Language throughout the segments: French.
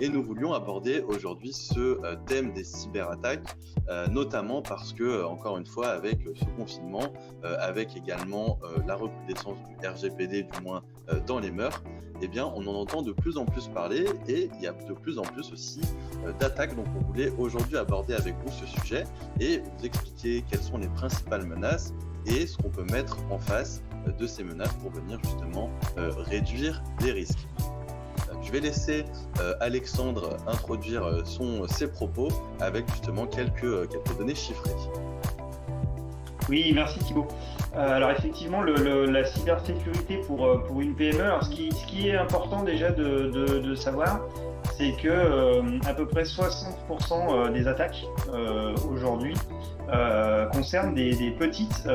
Et nous voulions aborder aujourd'hui ce thème des cyberattaques, notamment parce que, encore une fois, avec ce confinement, avec également la recrudescence du RGPD, du moins dans les mœurs, eh bien, on en entend de plus en plus parler et il y a de plus en plus aussi d'attaques. Donc, on voulait aujourd'hui aborder avec vous ce sujet et vous expliquer quelles sont les principales menaces et ce qu'on peut mettre en face de ces menaces pour venir justement réduire les risques. Je vais laisser Alexandre introduire ses propos avec justement quelques données chiffrées. Oui, merci Thibaut. Alors effectivement, la cybersécurité pour une PME, alors ce qui est important déjà de savoir, c'est que à peu près 60% des attaques aujourd'hui concernent des petites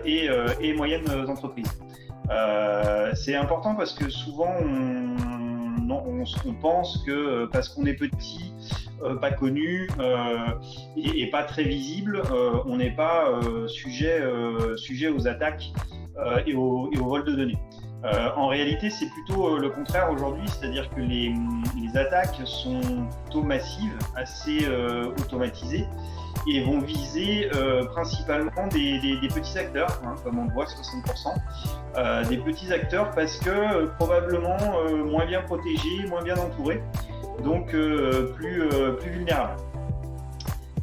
et moyennes entreprises. C'est important parce que souvent on pense que parce qu'on est petit, pas connu et pas très visible, on n'est pas sujet aux attaques et au vol de données. En réalité, c'est plutôt le contraire aujourd'hui, c'est-à-dire que les attaques sont plutôt massives, assez automatisées, et vont viser principalement des petits acteurs, comme on le voit, 60%, des petits acteurs parce que probablement moins bien protégés, moins bien entourés, donc plus vulnérables.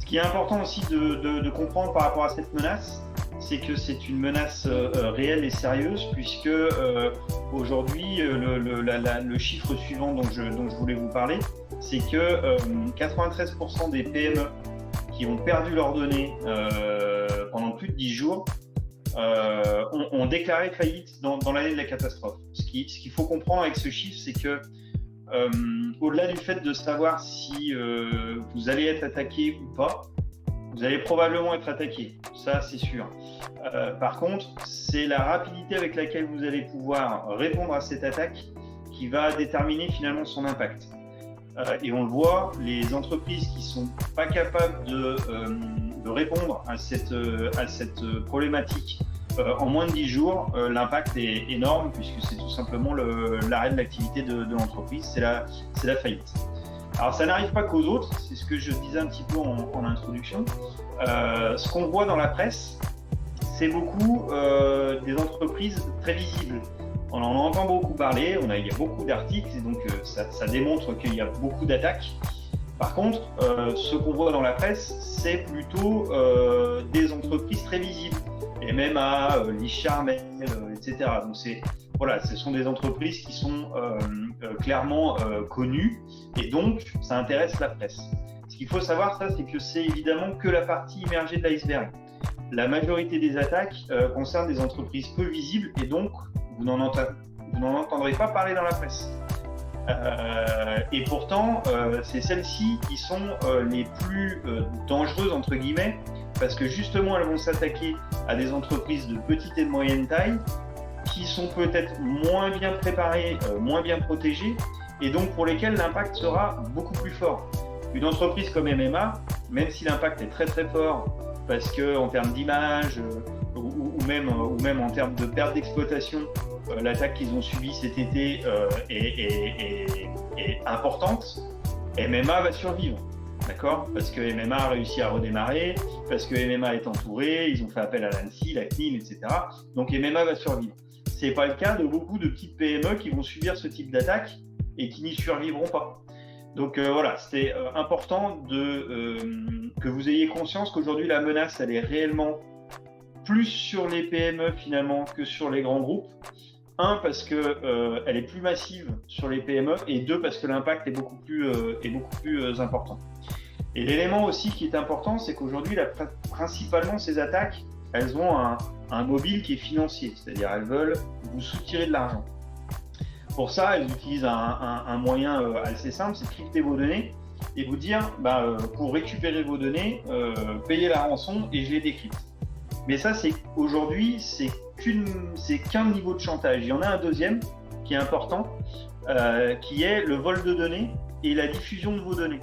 Ce qui est important aussi de comprendre par rapport à cette menace, c'est que c'est une menace réelle et sérieuse, puisque aujourd'hui, le chiffre suivant dont je voulais vous parler, c'est que 93% des PME qui ont perdu leurs données pendant plus de 10 jours ont déclaré faillite dans l'année de la catastrophe. Ce qu'il faut comprendre avec ce chiffre, c'est que au-delà du fait de savoir si vous allez être attaqué ou pas, vous allez probablement être attaqué, ça c'est sûr. Par contre, c'est la rapidité avec laquelle vous allez pouvoir répondre à cette attaque qui va déterminer finalement son impact. Et on le voit, les entreprises qui sont pas capables de répondre à cette problématique en moins de 10 jours, l'impact est énorme puisque c'est tout simplement l'arrêt de l'activité de l'entreprise, c'est la faillite. Alors ça n'arrive pas qu'aux autres, c'est ce que je disais un petit peu en introduction. Ce qu'on voit dans la presse, c'est beaucoup des entreprises très visibles. On en entend beaucoup parler, il y a beaucoup d'articles, et donc ça démontre qu'il y a beaucoup d'attaques. Par contre, ce qu'on voit dans la presse, c'est plutôt des entreprises très visibles, et même à Licharmel, etc. Donc ce sont des entreprises qui sont clairement connues, et donc ça intéresse la presse. Ce qu'il faut savoir, c'est que c'est évidemment que la partie immergée de l'iceberg. La majorité des attaques concernent des entreprises peu visibles, et donc vous n'en entendrez pas parler dans la presse. Et pourtant, c'est celles-ci qui sont les plus dangereuses, entre guillemets, parce que justement, elles vont s'attaquer à des entreprises de petite et de moyenne taille qui sont peut-être moins bien préparées, moins bien protégées, et donc pour lesquelles l'impact sera beaucoup plus fort. Une entreprise comme MMA, même si l'impact est très très fort, parce que en termes d'image ou même en termes de perte d'exploitation, l'attaque qu'ils ont subie cet été est importante, MMA va survivre, d'accord ? Parce que MMA a réussi à redémarrer, parce que MMA est entouré, ils ont fait appel à l'ANSSI, la CNIL, etc. Donc MMA va survivre. C'est pas le cas de beaucoup de petites PME qui vont subir ce type d'attaque et qui n'y survivront pas. Donc voilà, c'est important que vous ayez conscience qu'aujourd'hui la menace, elle est réellement plus sur les PME finalement que sur les grands groupes. Un, parce que elle est plus massive sur les PME, et deux, parce que l'impact est beaucoup plus important. Et l'élément aussi qui est important, c'est qu'aujourd'hui, principalement ces attaques, elles ont un mobile qui est financier, c'est-à-dire elles veulent vous soutirer de l'argent. Pour ça, elles utilisent un moyen assez simple, c'est crypter vos données et vous dire, pour récupérer vos données, payez la rançon et je les décrypte. Mais ça, aujourd'hui, c'est qu'un niveau de chantage. Il y en a un deuxième qui est important, qui est le vol de données et la diffusion de vos données.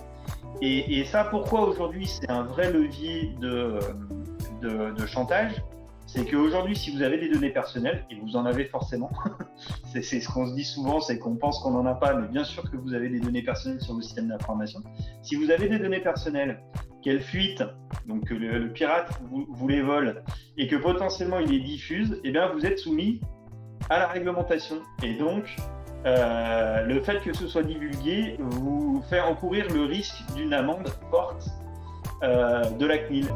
Et ça, pourquoi aujourd'hui c'est un vrai levier de chantage, c'est qu'aujourd'hui, si vous avez des données personnelles, et vous en avez forcément, c'est ce qu'on se dit souvent, c'est qu'on pense qu'on n'en a pas, mais bien sûr que vous avez des données personnelles sur vos systèmes d'information. Si vous avez des données personnelles, qu'elles fuitent, donc que le pirate vous les vole, et que potentiellement il les diffuse, eh bien vous êtes soumis à la réglementation. Et donc, le fait que ce soit divulgué vous fait encourir le risque d'une amende forte de la CNIL.